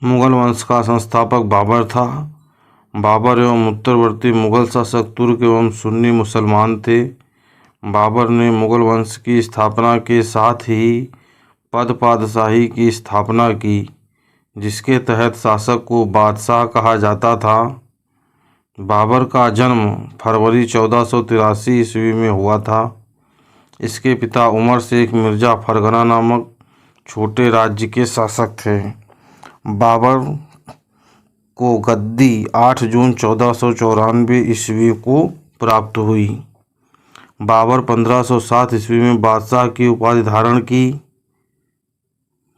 मुगल वंश का संस्थापक बाबर था। बाबर एवं उत्तरवर्ती मुगल शासक तुर्क एवं सुन्नी मुसलमान थे। बाबर ने मुगल वंश की स्थापना के साथ ही पादशाही की स्थापना की, जिसके तहत शासक को बादशाह कहा जाता था। बाबर का जन्म फरवरी 1483 ईस्वी में हुआ था। इसके पिता उमर शेख मिर्जा फरगना नामक छोटे राज्य के शासक थे। बाबर को गद्दी 8 जून 1494 ईस्वी को प्राप्त हुई। बाबर 1507 ईस्वी में बादशाह की उपाधि धारण की,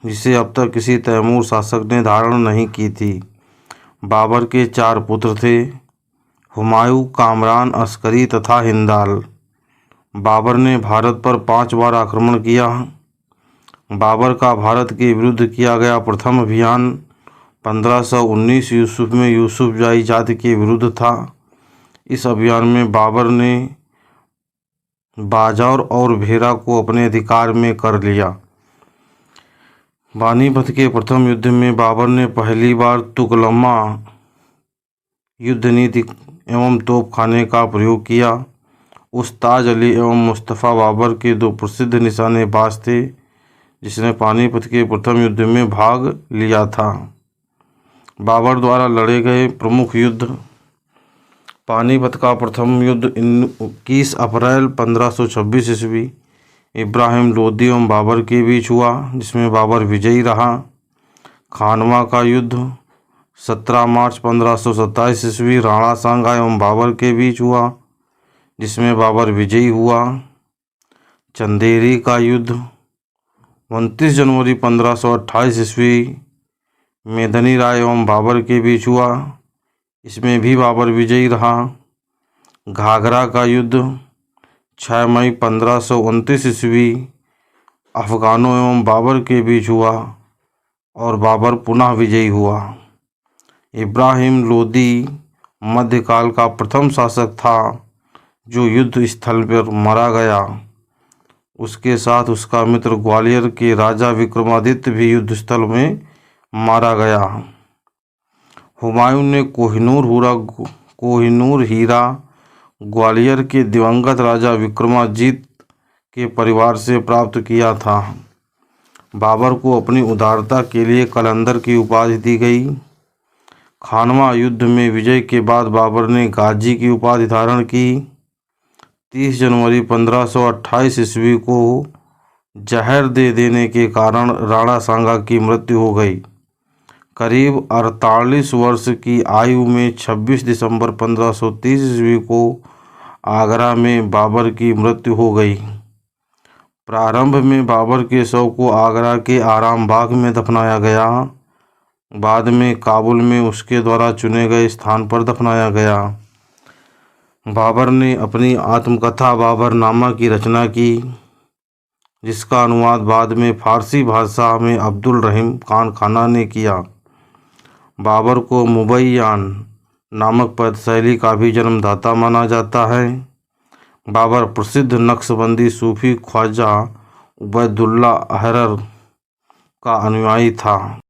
जिसे अब तक किसी तैमूर शासक ने धारण नहीं की थी। बाबर के 4 पुत्र थे, हुमायूं, कामरान, अस्करी तथा हिंदाल। बाबर ने भारत पर 5 बार आक्रमण किया। बाबर का भारत के विरुद्ध किया गया प्रथम अभियान 1519 यूसुफ में यूसुफजाई जाति के विरुद्ध था। इस अभियान में बाबर ने बाजौर और भेरा को अपने अधिकार में कर लिया। पानीपत के प्रथम युद्ध में बाबर ने पहली बार तुगलमा युद्ध नीति एवं तोपखाने का प्रयोग किया। उस्ताद अली एवं मुस्तफ़ा बाबर के 2 प्रसिद्ध निशानेबाज थे, जिसने पानीपत के प्रथम युद्ध में भाग लिया था। बाबर द्वारा लड़े गए प्रमुख युद्ध। पानीपत का प्रथम युद्ध 21 अप्रैल 1526 ईस्वी इब्राहिम लोदी एवं बाबर के बीच हुआ, जिसमें बाबर विजयी रहा। खानवा का युद्ध 17 मार्च 1527 ईस्वी राणा सांगा एवं बाबर के बीच हुआ, जिसमें बाबर विजयी हुआ। चंदेरी का युद्ध 29 जनवरी 1528 ईस्वी मेदनी राय एवं बाबर के बीच हुआ, इसमें भी बाबर विजयी रहा। घाघरा का युद्ध 6 मई 1529 ईस्वी अफगानों एवं बाबर के बीच हुआ और बाबर पुनः विजयी हुआ। इब्राहिम लोदी मध्यकाल का प्रथम शासक था जो युद्ध स्थल पर मारा गया। उसके साथ उसका मित्र ग्वालियर के राजा विक्रमादित्य भी युद्ध स्थल में मारा गया। हुमायूं ने कोहिनूर हीरा ग्वालियर के दिवंगत राजा विक्रमाजीत के परिवार से प्राप्त किया था। बाबर को अपनी उदारता के लिए कलंदर की उपाधि दी गई। खानवा युद्ध में विजय के बाद बाबर ने गाजी की उपाधि धारण की। 30 जनवरी 1528 ईस्वी को जहर दे देने के कारण राणा सांगा की मृत्यु हो गई। करीब 48 वर्ष की आयु में 26 दिसंबर 1530 ईस्वी को आगरा में बाबर की मृत्यु हो गई। प्रारंभ में बाबर के शव को आगरा के आराम बाग में दफनाया गया। बाद में काबुल में उसके द्वारा चुने गए स्थान पर दफनाया गया। बाबर ने अपनी आत्मकथा बाबरनामा की रचना की, जिसका अनुवाद बाद में फारसी भाषा में अब्दुल रहीम खान खाना ने किया। बाबर को मुबैयान नामक पद शैली का भी जन्मदाता माना जाता है। बाबर प्रसिद्ध नक्शबंदी सूफी ख्वाजा उबैदुल्ला अहरर का अनुयायी था।